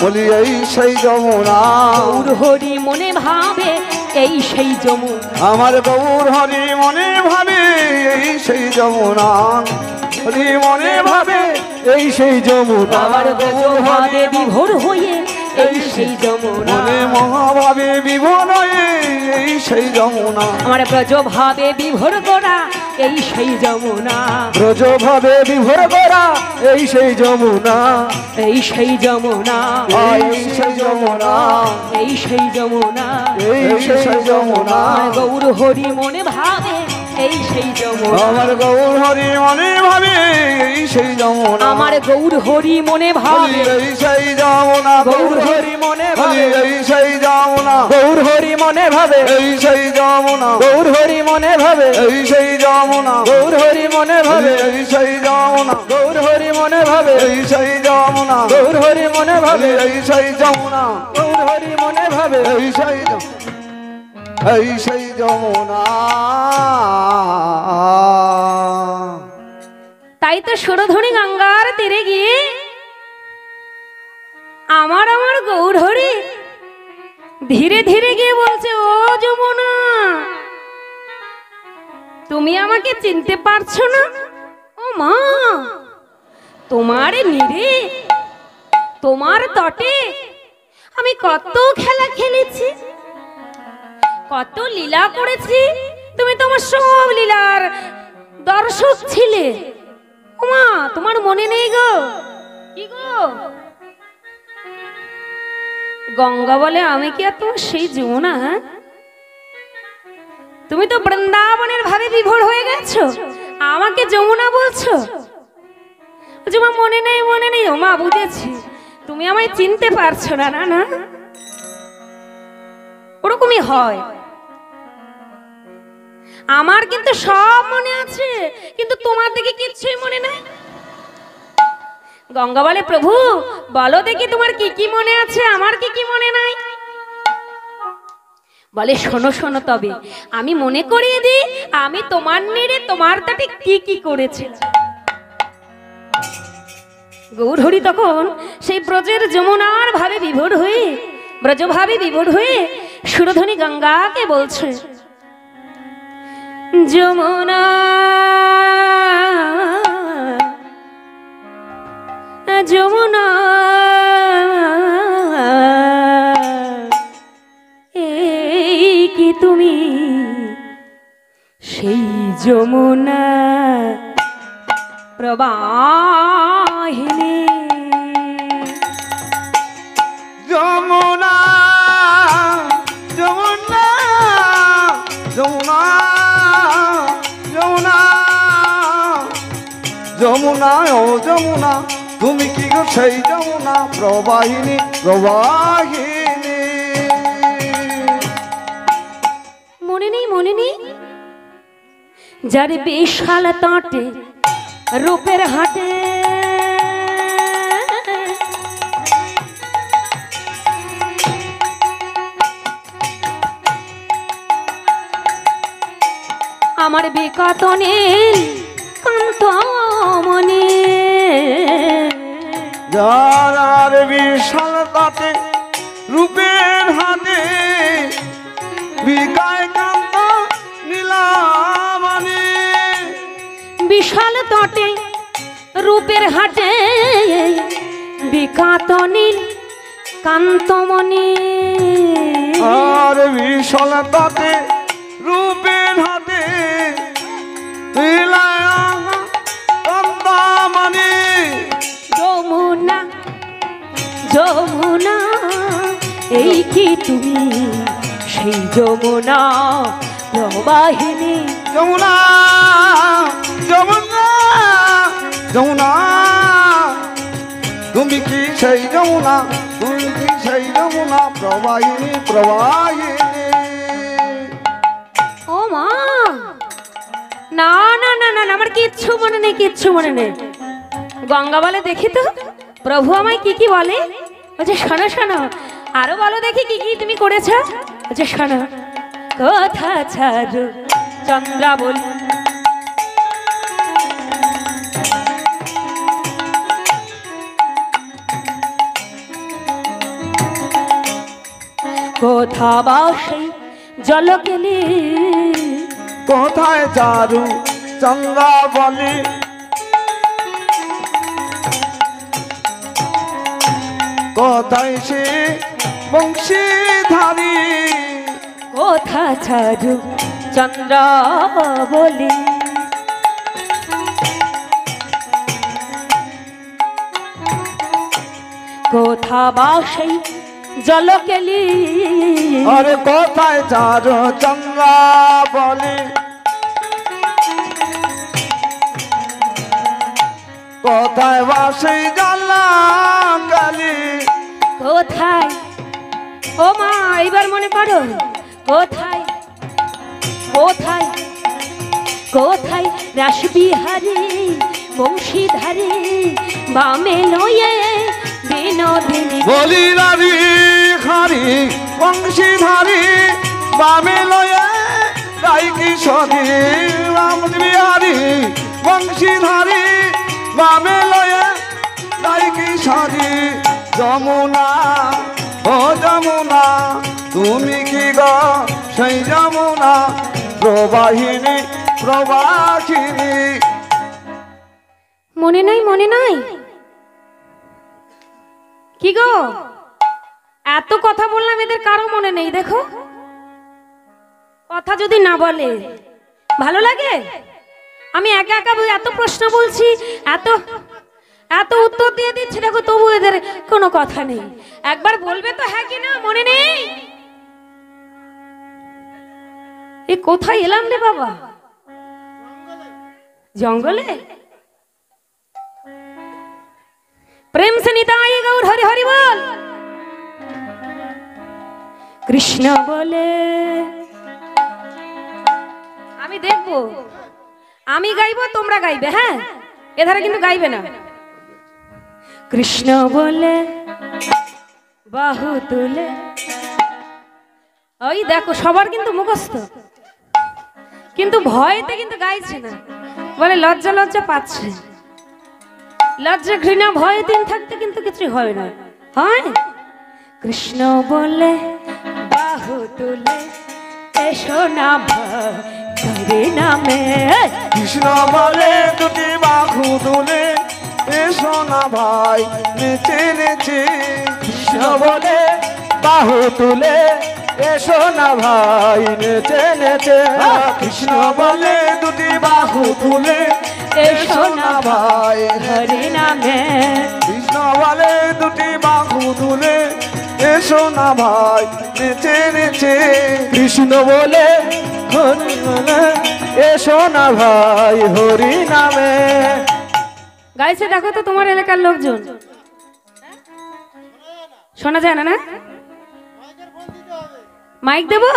বলি এই সেই যমুনা গৌর হরি মনে ভাবে এই সেই যমুনা আমার গৌর হরি মনে ভাবে এই সেই যমুনা হরি মনে ভাবে এই সেই যমুনা আমার গৌর ভাবে বিভোর হয়ে এই সেই যমুনা মনে মহাভাবে বিভোর হয়ে এই সেই যমুনা আমার ব্রজ ভাবে বিভোর করা এই সেই যমুনা ব্রজ ভাবে বিভোর করা এই সেই যমুনা এই সেই যমুনা এই সেই যমুনা এই সেই যমুনা এই সেই যমুনা আমার গৌর হরি মনে ভাবে এই সেই যমুনা আমার গৌর হরি মনে ভাবে এই সেই যমুনা আমার গৌর হরি মনে ভাবে এই সেই যমুনা গৌর হরি মনে ভাবে এই সেই যমুনা গৌর হরি মনে ভাবে এই সেই যমুনা গৌর হরি মনে ভাবে এই সেই যমুনা গৌর হরি মনে ভাবে এই সেই যমুনা গৌর হরি মনে ভাবে এই সেই যমুনা গৌর হরি মনে ভাবে এই সেই যমুনা গৌর হরি মনে ভাবে এই সেই যমুনা তাই তো সুরধনী গঙ্গার তীরে গিয়ে আমার গৌর হরি ধীরে ধীরে গিয়ে বলছে, ও যমুনা তুমি আমাকে চিনতে পারছো না? ও মা, তোমার নীরে তোমার তটে আমি কত খেলা খেলেছি, কত লীলা করেছি, তুমি তোমার সব লীলার দর্শক ছিলে। ওমা, তোমার মনে নেই গো? কি গো? গঙ্গা বলে, আমি কি আর তোমার সেই যমুনা? হ্যাঁ, তুমি তো বৃন্দাবনের ভাবে বিভোর হয়ে গেছো, আমাকে যমুনা বলছো? মা মনে নেই, মনে নেই। ওমা, বুঝেছি, তুমি আমায় চিনতে পারছো না। না না, ওরকমই হয়। আমার কিন্তু সব মনে আছে, কিন্তু তোমার দিকে কিচ্ছুই মনে নাই। গঙ্গা বলে, প্রভু বলো দেখি তোমার কি কি মনে আছে, আমার কি কি মনে নাই। বলে, শোনো শোনো, তবে আমি মনে করিয়ে দিই, আমি তোমার নীড়ে তোমার তাতে কি কি করেছে। গৌরহরি তখন সেই ব্রজের যমুনার ভাবে বিভোর হয়ে, ব্রজ ভাবে বিভোর হয়ে সুরধনী গঙ্গাকে বলছে, যমুনা যমুনা এই কি তুমি সেই যমুনা প্রবাহিনী? যমুনা যমুনা যমুনা যমুনা যমুনা ও যমুনা, তুমি কি গো সেই যমুনা প্রবাহিনী প্রবাহিনী? মনে নেই, মনে নেই? যার বিশাল তাঁটে রূপের হাটে আমার বিকতনীল কান্তমণি, যার বিশাল তাতে রূপের হাতে বিকায় কান্ত নীলামণি, বিশাল তটে রূপের হাটে বিকাতনীল কান্তমণি। আর বিশাল তাতে রূপের হাতে কান্তমণি। যমুনা যমুনা এই কি তুমি সেই যমুনা প্রবাহিনী? যমুনা যমুনা যমুনা, তুমি কি সেই যমুনা, তুমি কি সেই যমুনা প্রবাহিনী প্রবাহিনী? ও মা, না না না না, আমার কিচ্ছু মনে নেই, কিচ্ছু মনে নেই। গঙ্গা বলে, দেখি তো প্রভু আমায় কি কি বলে। বলছে, শোনো শোনো, আরো বলো দেখি কি কি তুমি করেছ। বলছে, শোনো, কথা ছাড়ো চন্দ্রাবলী, কোথা বাসে জল কেলি কোথায় চারু চন্দ্রা বলে কোথায় সে বংশীধারী কোথা ছাড়ু চন্দ্র বলি কোথা বাসে জল কেলি আরে কোথায় চারু চন্দ্রা বলে কোথায় বাসে জ্বালা কালি কোথায় ও মা এইবার মনে করো কোথায় কোথায় কোথায় রাসবিহারী বংশীধারী বামে লয়ে বিনোদিনী বলি রারি খারি বংশীধারী বামে লয়ে গাই কিশোরী রাম বিহারী বংশীধারী বামে লয়ে গাই কিশোরী যমুনা ও যমুনা তুমি কি গো সেই যমুনা প্রবাহিনী প্রবাহিনী মনে নাই মনে নাই কি গো এত কথা বললাম এদের কারো মনে নেই দেখো কথা যদি না বলে ভালো লাগে আমি একা একা এত প্রশ্ন বলছি এত এত উত্তর দিয়ে দিচ্ছি দেখো তবু এদের কোনো কথা নেই একবার বলবে তো হ্যাঁ কি না মনে নেই এ কোথায় এলাম রে বাবা জঙ্গলে प्रेम से निताई गौर हरि हरि बोल कृष्ण बोले আমি দেখবো আমি গাইবো তোমরা গাইবে হ্যাঁ এধারে কিন্তু গাইবে না কৃষ্ণ বলে বাহু তুলে ওই দেখো সবার কিন্তু মুখস্থ কিন্তু ভয়তে কিন্তু গাইছে না বলে লজ্জা লজ্জা পাচ্ছে লজ্জা ঘৃণা ভয় দিন থাকতে কিন্তু কিছু হয় না হয় কৃষ্ণ বলে বাহু তুলে এসো না ভরে নামে কৃষ্ণ বলে দুটি বাহু তুলে এসো না ভাই নেচে নেচে কৃষ্ণ বলে বাহু তুলে এসো না ভাই নেচে নেচে কৃষ্ণ বলে দুটি বাহু তুলে এসো না ভাই হরি নামে কৃষ্ণ বলে দুটি বাহু তুলে এসো না ভাই নেচে নেচে কৃষ্ণ বলে হরি বলে এসো না ভাই হরি নামে গাইছে দেখো তো তোমার এলাকার লোকজন শোনা যায় না না মাইক দেবো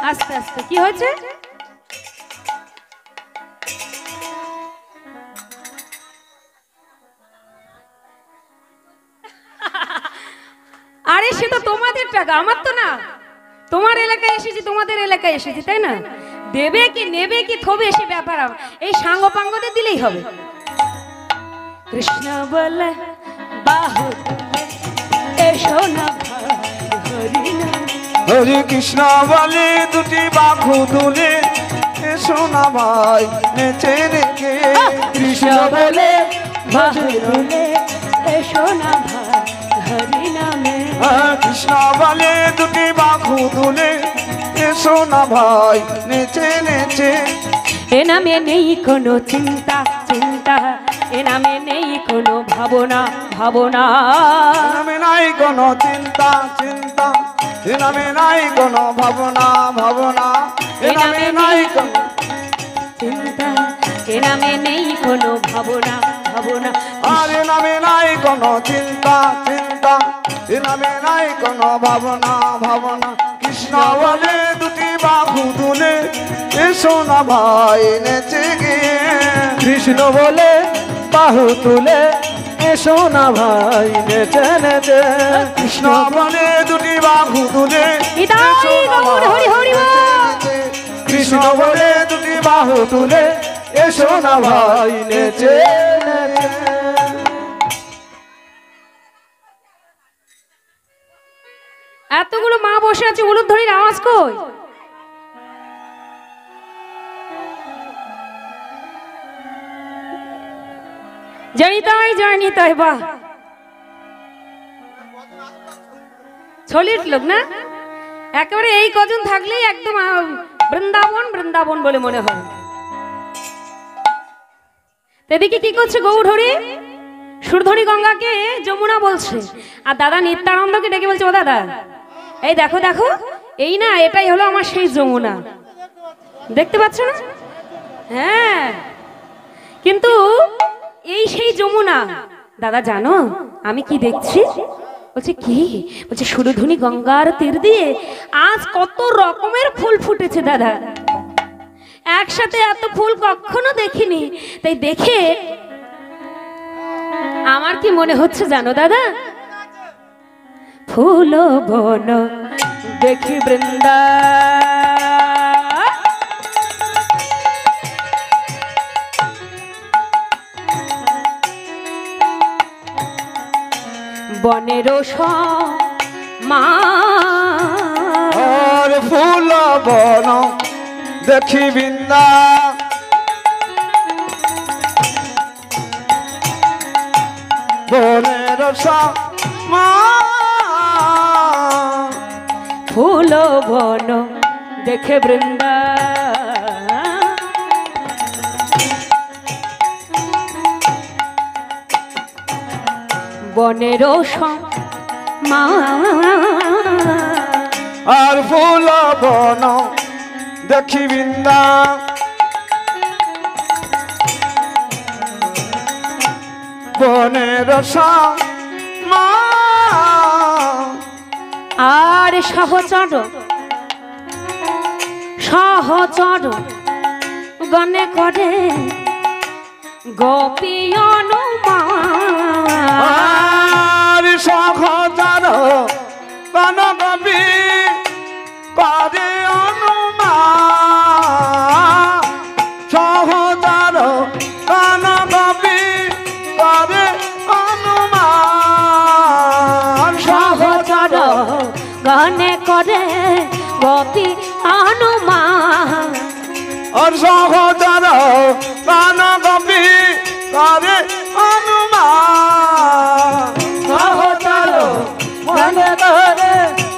আস্তে আস্তে কি হয়েছে আরে সে তো তোমাদের টাকা আমার তো না তোমার এলাকায় এসেছি তোমাদের এলাকায় এসেছি তাই না দেবে কি নেবে কি থবে সে ব্যাপার এই সাঙ্গ পাঙ্গদের দিলেই হবে কৃষ্ণ বলে বাহু এসো না হরি নাম হরে কৃষ্ণ বলে দুটি বাহু তুলে এসো না ভাই নেচে নেচে কৃষ্ণ বলে বাহু তুলে এসো না হরি নামে কৃষ্ণ বলে দুটি বাহু তুলে এসো না ভাই নেচে নেচে এ নামে নেই কোনো চিন্তা চিন্তা এ নামে নেই কোনো ভাবনা ভাবনা নামে নাই কোনো চিন্তা চিন্তা এ নামে নাই কোনো ভাবনা ভাবনা এ নামে নাই কোনো চিন্তা এ নামে নেই কোনো ভাবনা ভাবনা আর এ নামে নাই কোনো চিন্তা চিন্তা এ নামে নাই কোনো ভাবনা ভাবনা কৃষ্ণ বলে দুটি বাহু তুলে এসো না ভাই নেচে গিয়ে কৃষ্ণ বলে বাহু তুলে এসো না ভাই নেচে নেচে কৃষ্ণ বলে দুটি বাহু তুলে এসো না ভাই নেচে নেচে। কৃষ্ণ বলে দুটি বাহু তুলে এসো না ভাই নেচে নেচে বসে আছে, উলুধ্বনির আওয়াজ কই? জয় নিতাই বাহ, ছলির লোক না, একেবারে এই কজন থাকলেই একদম বৃন্দাবন বৃন্দাবন বলে মনে হয়। এদিকে কি করছে গৌরহরি? সুরধরি গঙ্গাকে যমুনা বলছে, আর দাদা নিত্যানন্দকে ডেকে বলছে, ও দাদা এই দেখো দেখো, এই না এটাই হলো আমার সেই যমুনা, দেখতে পাচ্ছ না? হ্যাঁ, কিন্তু এই সেই যমুনা। দাদা জানো আমি কি দেখছি? বলছে কি? বলছে সুরধুনি গঙ্গার তীর দিয়ে আজ কত রকমের ফুল ফুটেছে দাদা, একসাথে এত ফুল কখনো দেখিনি। তাই দেখে আমার কি মনে হচ্ছে জানো দাদা? ফুল বন দেখি বৃন্দা, বনের আর ফুল বন দেখি বৃন্দা, বনের ফুল বন দেখে বৃন্দা, বনের আর ফুল বন দেখি বৃন্দা, বনের আর সহচর সহচর গনে করে গোপী আর সহচর গণ কবি করে অনুমান, সহচর গণ কবি করে অনুমান, সহচর গনে করে গোপী অনুমান, আর সহচর গণ কবি করে অনুমান, সহচর গণ করে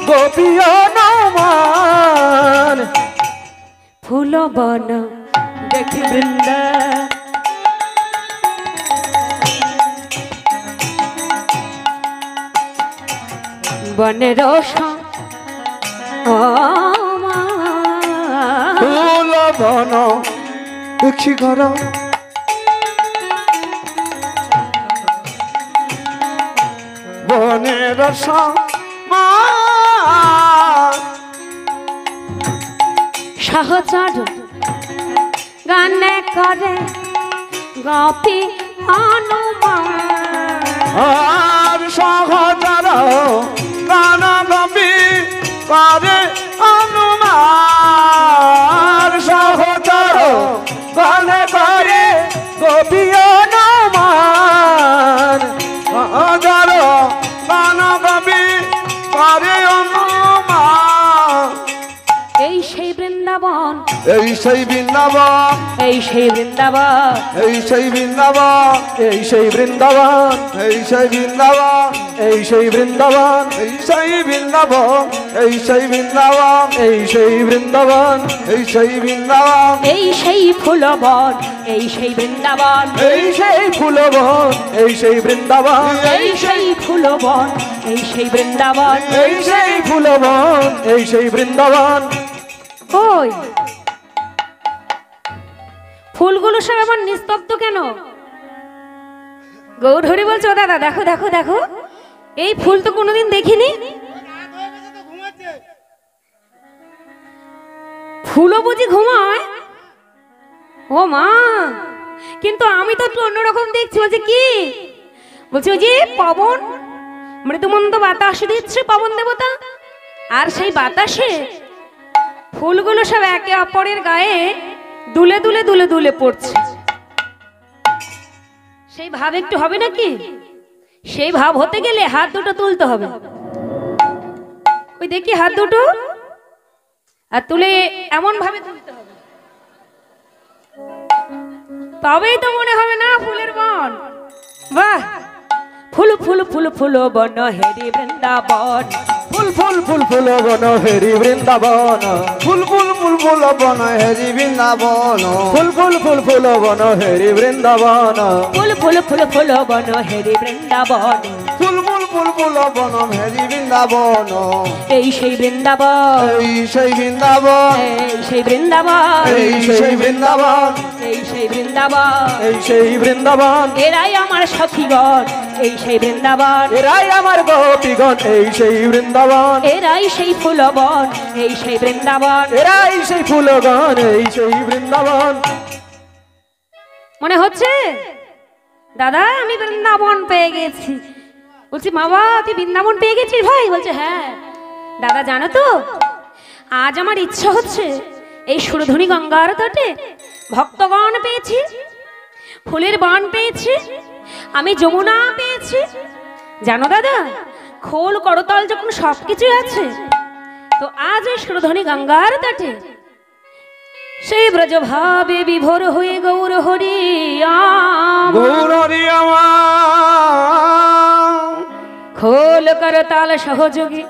গোপী অনুমান, ফুল বন দেখি বৃন্দা, বনের ফুল বন দেখি ঘর, বনের সহচর গানে করে গোপী অনুমান, আর সহচর গান কবি করে অনুমান, সহচর গান করে কবি অনুমান, সহচর গান কবি করে অনুমান, এই সেই বৃন্দাবন, এই সেই বৃন্দাবন, এই সেই বৃন্দাবন, এই সেই বৃন্দাবন, এই সেই বৃন্দাবন, এই সেই বৃন্দাবন, এই সেই বৃন্দাবন, এই সেই বৃন্দাবন, এই সেই বৃন্দাবন, এই সেই বৃন্দাবন, এই সেই বৃন্দাবন, এই সেই ফুলবন, এই সেই বৃন্দাবন, এই সেই ফুলবন, এই সেই বৃন্দাবন, এই সেই ফুলবন, এই সেই বৃন্দাবন, এই সেই ফুলবন, এই সেই বৃন্দাবন। ওই ফুলগুলো সব আমার নিস্তব্ধ কেন? গৌরহরি বলছে, ও দাদা দেখো দেখো দেখো, এই ফুল তো কোনোদিন দেখিনি। ফুলও বুঝি ঘুমায়? ও মা, কিন্তু আমি তো একটু অন্যরকম দেখছি। বলছে কি? বলছে ওই যে পবন, মৃদুমন্দ বাতাস দিচ্ছে পবন দেবতা, আর সেই বাতাসে ফুলগুলো সব একে অপরের গায়ে দুলে দুলে দুলে দুলে পড়ছে। সেই ভাব একটু হবে নাকি? সেই ভাব হতে গেলে হাত দুটো তুলতে হবে। ওই ওই দেখি হাত দুটো, আর তুলে এমন ভাবে তুলতে হবে, তবেই তো মনে হবে না ফুলের বন। বাহ, ফুল ফুল ফুল ফুল বন হেরি বৃন্দাবন, ফুল ফুল ফুল ফুল বন হেরি বৃন্দাবন, ফুল ফুল ফুল ফুল বন হেরি বৃন্দাবন, ফুল ফুল ফুল ফুল বন হেরি বৃন্দাবন, ফুল ফুল ফুল ফুল বন হেরি বৃন্দাবন, ফুল ফুল ফুল ফুল বন হেরি বৃন্দাবন। এই সেই বৃন্দাবন, এই সেই বৃন্দাবন, এই সেই বৃন্দাবন, এই সেই বৃন্দাবন, এই সেই বৃন্দাবন, এই সেই বৃন্দাবন। এরাই আমার সখীগণ, এই সেই বৃন্দাবন, এরাই আমার গোপীগণ, এই সেই বৃন্দাবন, এরাই সেই ফুলবন, এই সেই বৃন্দাবন। এরাই সেই ফুলগণ, এই সেই বৃন্দাবন। মনে হচ্ছে দাদা আমি বৃন্দাবন পেয়ে গেছি। বলছি বাবা তুই বৃন্দাবন পেয়ে গেছিস ভাই? বলছে হ্যাঁ। দাদা জানো তো আজ আমার ইচ্ছা হচ্ছে এই সুরধুনী গঙ্গার তটে ভক্তগণ পেয়েছি, ফুলের বন পেয়েছি, আমি যমুনা পেয়েছি। জানো দাদা খোল করতল যখন সবকিছু আছে, তো আজ এই সুরধুনী গঙ্গার তটে সেই ব্রজ ভাবে বিভোর হয়ে গৌর হরি গৌর হরি আমার, খোল করতাল সহযোগী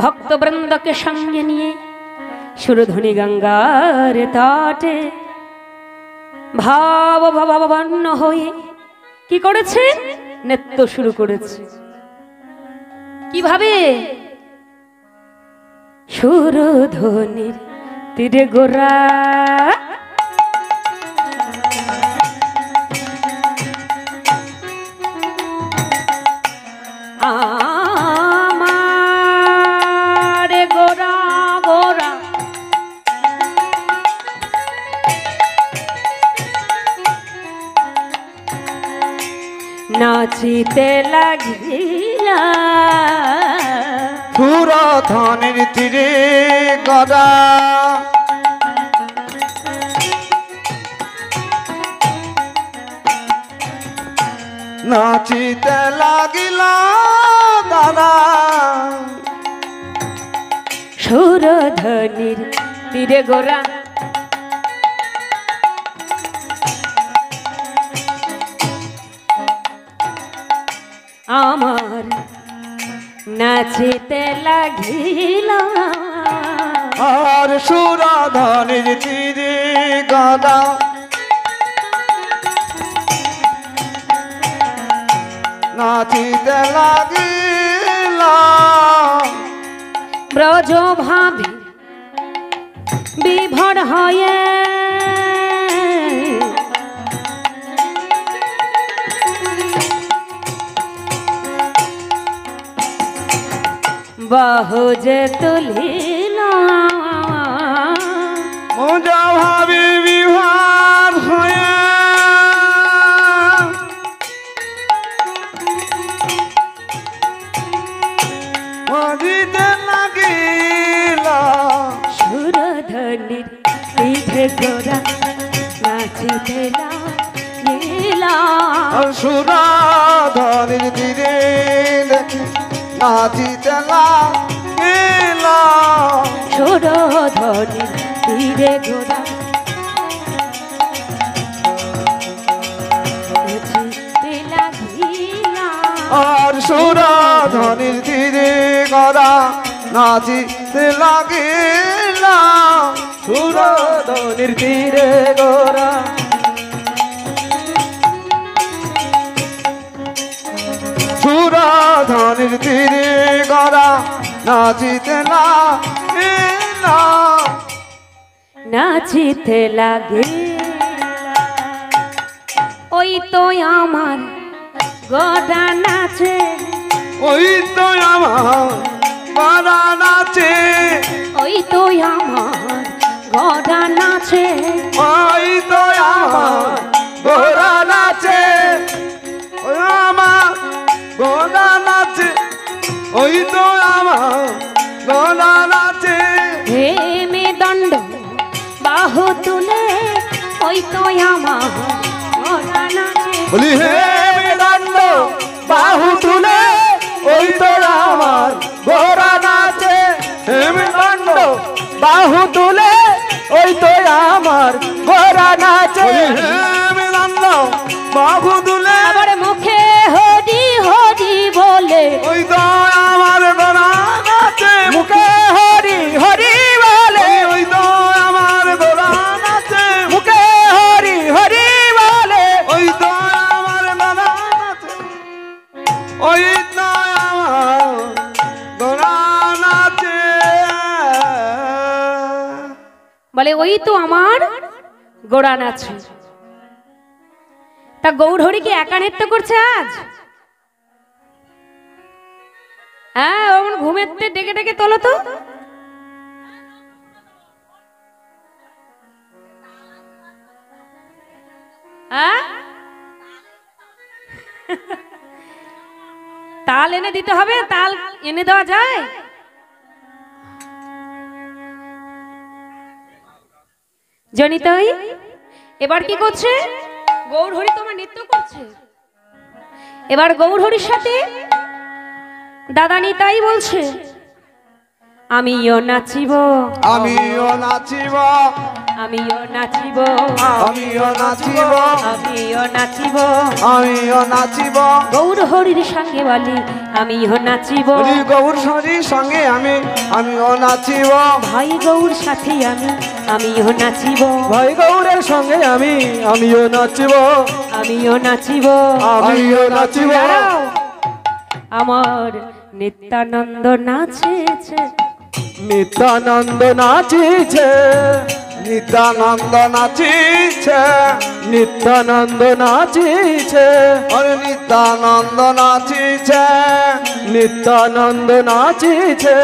ভক্তবৃন্দকে সঙ্গে নিয়ে সুরধুনী গঙ্গার তটে ভাব ভাবাপন্ন হয়ে কি করেছে? নৃত্য শুরু করেছে। কিভাবে? সুরধুনীর তীরে গোরা আমার গোরা গোরা নাচিতে লাগিলা সুরধনের তীরে গদা, নাচিতে লাগিলা দাদা। সুরধনির তীরে গোরা আমার নাচিতে লাগিলা, আর সুরধনের তীরে গদা, নাচিতে লাগিলা ব্রজ ভাবে বিভোর হয়ে বাহু যে তুলিলা, মোজা ভাবি বিহার হয়ে মজিতে লাগিলা সুরধনির পিঠে গোরা নাচিতে লাগিলা, সুরধনের তীরে দেখি নাচিতে লাগিলা সুরধনির তীরে গোরা নাচিতে লাগিলা, আর সুরধনের তীরে গদা নাচিতে লাগিলা সুরধনের তীরে গোরা সুরধনের তীরে গদা নাচিতে লাগিলা নাচিতে লাগে। ওই তো আমার গদা নাচে, ওই তো আমার গদা নাচে, ওই তো আমার গদা নাচে, ওই তো আমার গোরা নাচে, ওই আমার গোরা নাচে, ওই তো আমার গোরা নাচে। হে মে দণ্ড বাহু তুলে ওই তো আমার গদা নাচে, বলি হে দণ্ড বাহু তুলে ওই তো আমার গোরা নাচে, বাহু তুলে ওই তো আমার গোরা নাচে মিলন বাহু তুলে আবার মুখে হরি হরি বলে ওই তো আমার গোরা নাচে মুখে হরি হরি বলে ওই তো আমার গোরা নাচে মুখে হরি হরি বলে ওই তো আমার গোরা নাচে ওই তো আমার গোরা নাচে বলে ওই তো আমার গোড়া নাচে। তা গৌরহরি কি একা নৃত্য করছে আজ? হ্যাঁ, ওমন ঘুমেতে ডেকে ডেকে তোলো তো। হ্যাঁ, তাল এনে দিতে হবে। তাল এনে দেওয়া যায়? জনিতাই এবার কি করছে? গৌরহরি তোমার নৃত্য করছে। এবার গৌরহরির সাথে দাদা নিতাই বলছে আমিও নাচিব, আমিও নাচিব, আমিও নাচিব, আমিও নাচিব, আমিও নাচিব, আমিও নাচিব। গৌরহরির সঙ্গে বলি আমিও নাচিব, গৌর হরির সঙ্গে আমিও নাচিব। ভাই গৌর সাথে আমিও নাচিব, ভাই গৌরের সঙ্গে আমিও নাচিব, আমিও নাচিব, আমিও নাচিব। দাঁড়াও, আমার নিত্যানন্দ নাচেছে, নিত্যানন্দ নাচিছে, নিত্যানন্দ নাচিছে, নিত্যানন্দ নাচিছে, আরে নিত্যানন্দ নাচিছে, নিত্যানন্দ নাচিছে,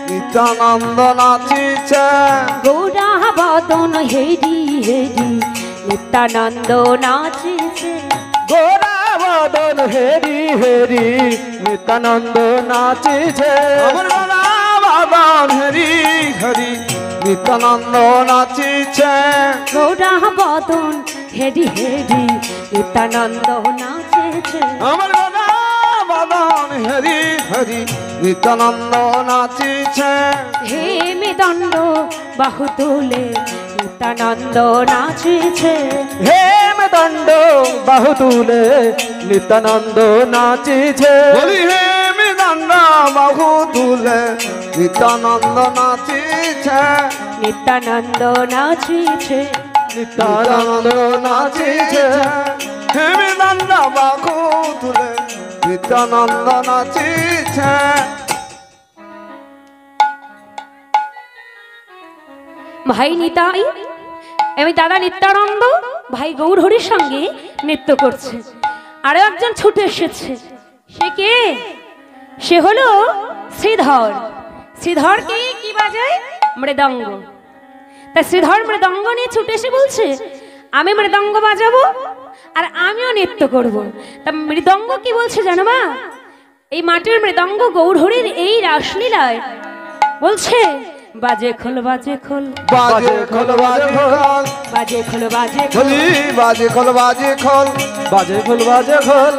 নিত্যানন্দ নাচিছে। গৌরা বদন হেরি হেরি নিত্যানন্দ নাচেছে, গোরা বদন হেরি হেরি নিত্যানন্দ নাচিছে, আমার গোরা বাদন হরি হরি নিত্যানন্দ নাচিছে। গৌরা বদন হেরি হেরি নিত্যানন্দ নাচেছে, আমার গোরা বাদন হরি হরি নিত্যানন্দ নাচিছে। হে মেদণ্ড বাহু তুলে নিত্যানন্দ নাচেছে, হেম দণ্ড বাহু তুলে নিত্যানন্দ নাচিছে, বলি হে মৃদণ্ড বাহু তুলে নিত্যানন্দ নাচিছে, নিত্যানন্দ নাচেছে, নিত্যানন্দ নাচিছে, হে মৃদণ্ড বাহু তুলে নিত্যানন্দ নাচিছে। ভাই নিতাই আমি দাদা নিত্যানন্দ ভাই গৌরহরির সঙ্গে নৃত্য করছে। আরো একজন ছুটে এসেছে। সে কে? সে হলো শ্রীধর। শ্রীধর কি বাজায়? মৃদঙ্গ। তা শ্রীধর মৃদঙ্গ নিয়ে ছুটে এসে বলছে আমি মৃদঙ্গ বাজাবো আর আমিও নৃত্য করব। তা মৃদঙ্গ কি বলছে জানো মা? এই মাটির মৃদঙ্গ গৌরহরির এই রাসলীলায় বলছে বাজে খোল বাজে খোল, বাজে খোল বাজে খোল, বাজে খোল বাজে খোল, বলি বাজে খোল বাজে খোল, বাজে খোল বাজে খোল,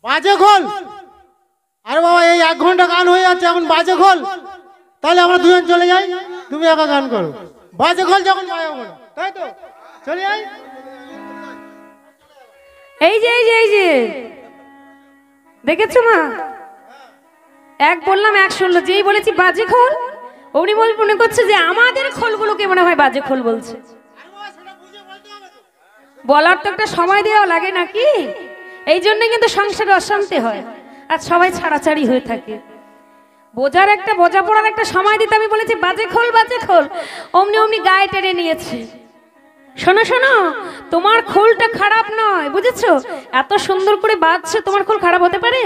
বাজে খোল। আরে বাবা এই 1 ঘন্টা গান হয়ে যাচ্ছে, এখন বাজে খোল। তাহলে আমরা দুজন চলে যাই, তুমি একা গান করো। বাজে খোল যখন বাজে খোল, তাই তো চলে যাই। এই যে দেখেছো মা? এক বললাম এক শুনলো। যেই বলেছি বাজে খোল অমনি মনে করছে যে আমাদের খোলগুলোকে মনে হয় বাজে খোল বলছে। বলার তো একটা সময় দেওয়া লাগে নাকি? এই জন্য কিন্তু সংসারে অশান্তি হয় আর সবাই ছাড়াছাড়ি হয়ে থাকে। বোঝাপড়ার একটা সময় দিতে আমি বলেছি বাজে খোল বাজে খোল, অমনি গায়ে টেনে নিয়েছে। শোনো শোনো, তোমার খোলটা খারাপ নয়, বুঝেছো? এত সুন্দর করে বাজছে, তোমার খোল খারাপ হতে পারে?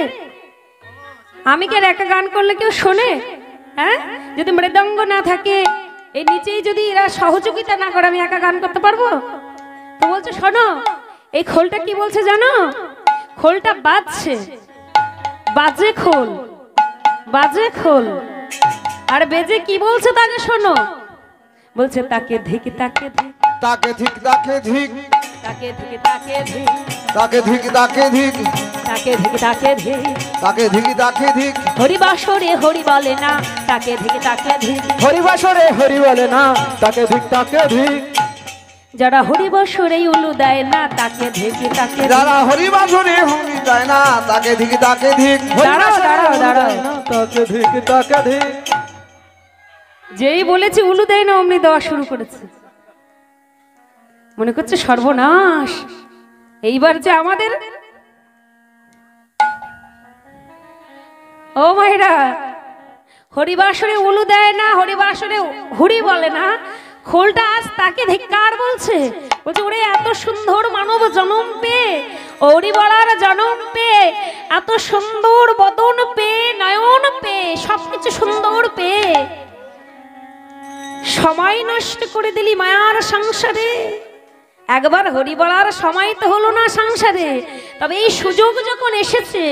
আমি কি আর একা গান করলে কেউ শোনে? হ্যাঁ, যদি মৃদঙ্গ না থাকে, এই নিচেই যদি এরা সহযোগিতা না করে, আমি একা গান করতে পারবো? তো বলছে শোনো, এই খোলটা কি বলছে জানো? খোলটা বাজছে, বাজে খোল, বাজে খোল। আর বেজে কি বলছে তাকে শোনো, বলছে তাকে ধিক তাকে ধিক, তাকে ধিক তাকে ধিক, তাকে ধিক তাকে ধিক তাকে ধিক তাকে ধিক তাকে ধিক তাকে ধিক তাকে ধিক তাকে ধিক হরিবাসরে হরি বলে না তাকে ধিক তাকে ধিক হরিবাসরে হরি বলে না তাকে ধিক তাকে ধিক যারা হরিবাসরে উলু দেয় না তাকে ধিক তাকে ধিক। যারা হরিবাসরে হরি যায় না তাকে ধিক তাকে ধিক দাঁড়াও দাঁড়াও দাঁড়াও তাকে ধিক তাকে ধিক যেই বলেছে উলু দেয় না অমনি দেওয়া শুরু করেছে, মনে করছে সর্বনাশ। এইবার যে আমাদের ও মায়েরা হরিবাসরে উলু দেয় না, হরিবাসরে হুড়ি বলে না, খোলটা আজ তাকে ধিক্কার বলছে। বলছে ওরে এত সুন্দর মানব জনম পেয়ে, ওরি বলার জনম পেয়ে, এত সুন্দর বদন পেয়ে, নয়ন পেয়ে, সবকিছু সুন্দর পেয়ে সময় নষ্ট করে দিলি মায়ার সংসারে। একবার হরি বলার সময় তো হলো না সংসারে, তবে এই সুযোগ যখন এসেছে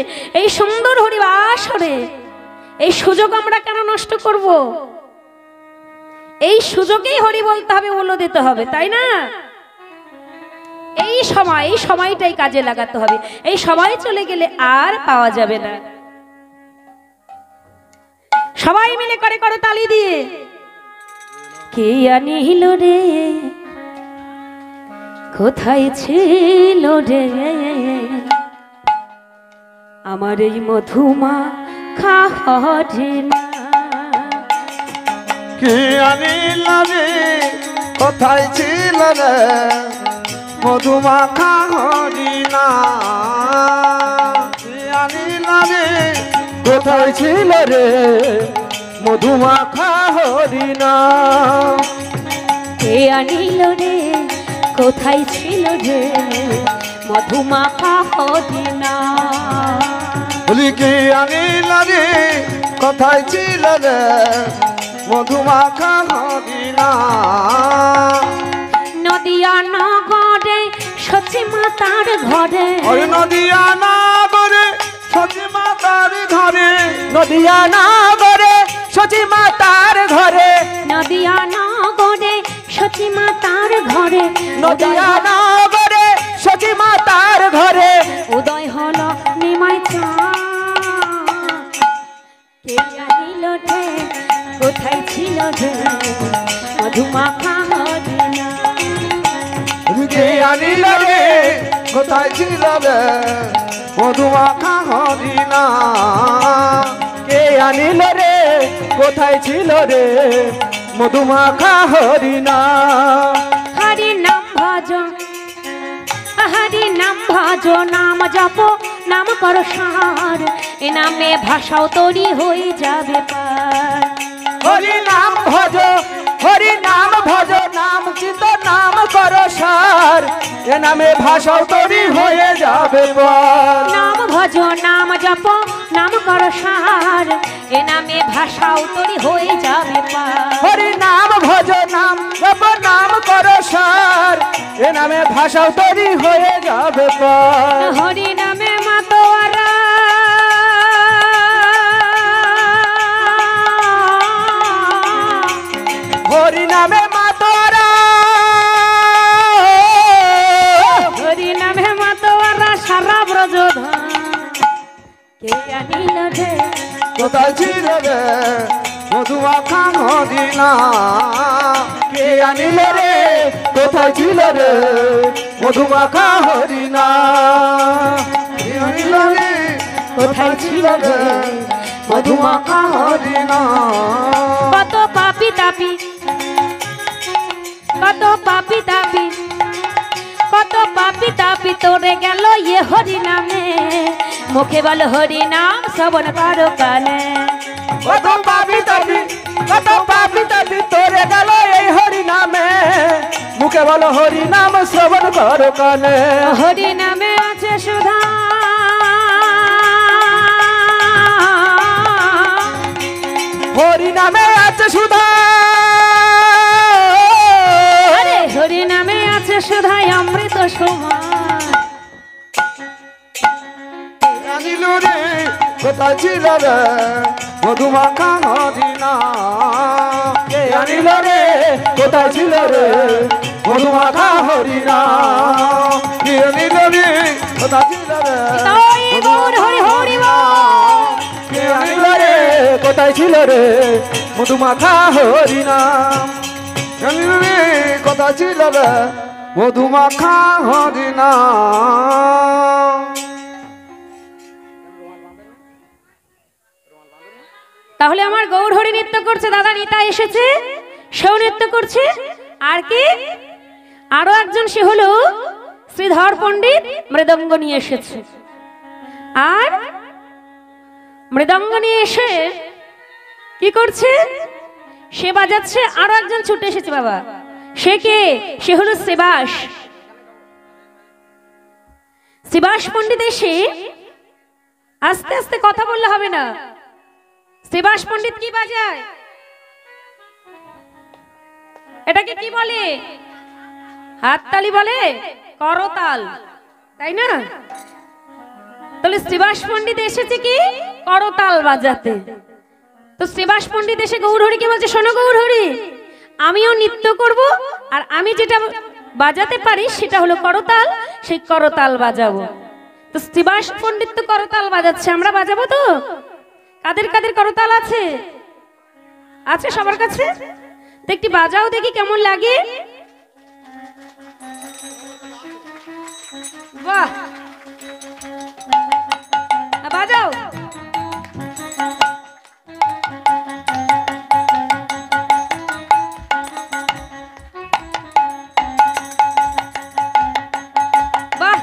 এই সুন্দর হরিবাসরে, এই সুযোগ আমরা কেন নষ্ট করব? এই সুযোগেই হরি বলতে হবে, উলু দিতে হবে, তাই না? এই সময়টাই কাজে লাগাতে হবে। এই সময় চলে গেলে আর পাওয়া যাবে না। সবাই মিলে করে করে তালি দিয়ে কে আনিল রে, কোথায় ছিল রে আমার এই মধুমা খাহরে না। কে আনিল রে, কোথায় ছিল রে মধুমাখা হরিণা। কে আনিল রে, কোথায় ছিল রে মধুমাখা হরিণা। কে আনিল রে, কোথায় ছিল রে মধুমাখা হরিণা। বলি কে আনিল রে, কোথায় ছিল রে মধুমাখা হরিণা। নদিয়া নগরে সচি মাতার ঘরে, ওই নদিয়া নগরে সতী মাতার ঘরে, নদিয়া নাগরে সচি মাতার ঘরে, নদিয়া নগরে সচি মাতার ঘরে, নদিয়া নাগরে সচি মাতার ঘরে উদয় হলো নিমাই চাঁদ। কে আনিল রে, কোথায় ছিল রে মধুমাখা হরিণা। কে আনিল রে, কোথায় ছিল রে মধুমাখা হরিণা। কে আনিল রে, কোথায় ছিল রে মধুমাখা হরিণা। হরি নাম ভজ, হরি নাম ভজ, নাম জপ, নাম কর সার, এ নামে ভাষাও তৈরি হয়ে যাবে পার। হরি নাম ভজ, হরি নাম ভজ, নাম চিত নাম কর সার, এ নামে ভাষাও তৈরি হয়ে যাবে পার। নাম ভজ, নাম জপ, নাম কর সার, এ নামে ভাষাও তৈরি হয়ে যাবে পার। হরি নাম ভজ, নাম জপ, নাম কর সার, এ নামে ভাষাও তৈরি হয়ে যাবে পার। হরি নামে মাতোয়ারা, হরি নামে মাতোয়ারা, হরি নামে মাতোয়ারা সারা ব্রজধাম। কে আনিল রে, কোথায় ছিল রে মধুমাখা হরিণা। কে আনিল রে, কোথায় ছিল রে মধুমাখা হরিণা। কে আনিল রে, কোথায় ছিল রে মধুমাখা হরিণা। কত পাপি তাপি, কত পাপি তাপি, কত পাপি তাপি তোরে গেল ইয়ে হরি নামে, মুখে বল হরি নাম শ্রবণ করো কানে। কত পাপি তাপি, কত পাপি তাপি তোরে গেল এই হরি নামে, মুখে বলো হরি নাম শ্রবণ কর কানে। হরি নামে আছে সুধা, হরি নামে আছে সুধা, আরে হরি নামে আছে সুধা অমৃত সমান। কে আনিল রে, কোথায় ছিল রে মধুমাখা হরিণা। কে আনিল রে, কোথায় ছিল রে মধুমাখা হরি নাম প্রিয় নিলরে কোথা ছিল রে তাই গৌর হরি হরি বল। প্রিয় নীলরে কোথায় ছিল রে মধুমাখা হরি নাম প্রিয় নিলরে কোথা ছিল রে মধুমাখা হরি নাম। তাহলে আমার গৌর হরি নৃত্য করছে, দাদা নিতা এসেছে, সেও নৃত্য করছে। আর কি আরো একজন, সে হলো শ্রীধর পণ্ডিত মৃদঙ্গ নিয়ে এসেছে। আর মৃদঙ্গ নিয়ে এসে কি করছে, সে বাজাচ্ছে। আরো একজন ছুটে এসেছে বাবা, সে কে, সে হলো শ্রীবাস। শ্রীবাস পণ্ডিত এসে, আস্তে আস্তে কথা বললে হবে না, শ্রীবাস পণ্ডিত কি বাজায়, এটাকে কি বলে, হাততালি বলে, করতাল, তাই না? তাহলে শ্রীবাস পণ্ডিত এসেছে কি করতাল বাজাতে। তো শ্রীবাস পণ্ডিত এসে গৌরহরিকে বলছে, শোনো গৌরহরি, আমিও নৃত্য করব, আর আমি যেটা বাজাতে পারি সেটা হলো করতাল, সেই করতাল বাজাবো। তো শ্রীবাস পণ্ডিত তো করতাল বাজাচ্ছে, আমরা বাজাবো তো? কাদের কাদের করতাল আছে? আছে সবার কাছে? তো একটি বাজাও দেখি কেমন লাগে। বাহ, বাজাও। বাহ,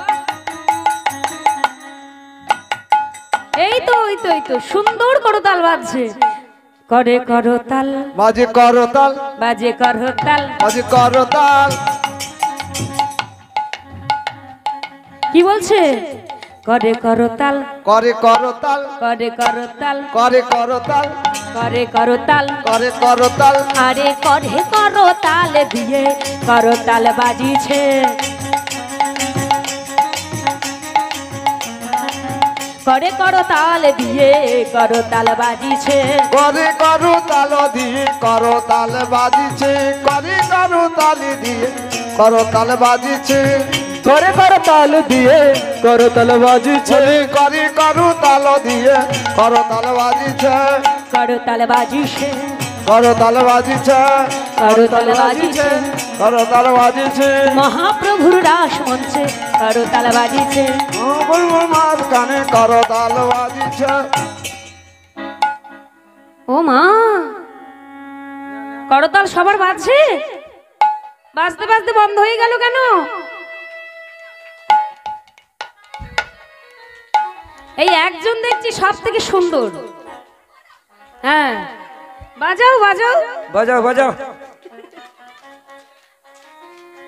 এই তো এই তো এই তো সুন্দর করতাল বাজছে। করে করতাল বাজে করতাল বাজে করতাল, বাজে করতাল। কি বলছে? করে করতাল করে করতাল করে করতাল করে করতাল করে করতাল, করে করতাল। আরে করে করতাল দিয়ে করতাল বাজিছে। করে করতাল দিয়ে করতাল বাজিছে। করে করতাল দিয়ে করতাল বাজিছে, করে করতাল দিয়ে করতাল বাজিছে, করে করতাল দিয়ে করতাল বাজিছে। করে করতাল দিয়ে করতাল বাজিছে, করতাল বাজিছে করতাল বাজিছে, করতাল বাজিছে। করতাল বাজিছে। মহাপ্রভুর রাস মঞ্চে করতাল বাজিছে। মাঝখানে করতাল বাজিছে। ও মা, করতাল সবার বাজছে, বাজতে বাজতে বন্ধ হয়ে গেল কেন? এই একজন দেখছি সব থেকে সুন্দর। হ্যাঁ, বাজাও বাজাও বাজাও বাজাও।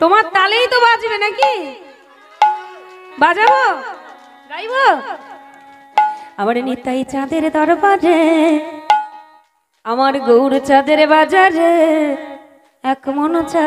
তোমার তালেই তো বাজবে নাকি? বাজাবো, গাইবো। আমার নিতাই চাঁদের দরবারে, আমার গৌর চাঁদের বাজারে, এক মন চা।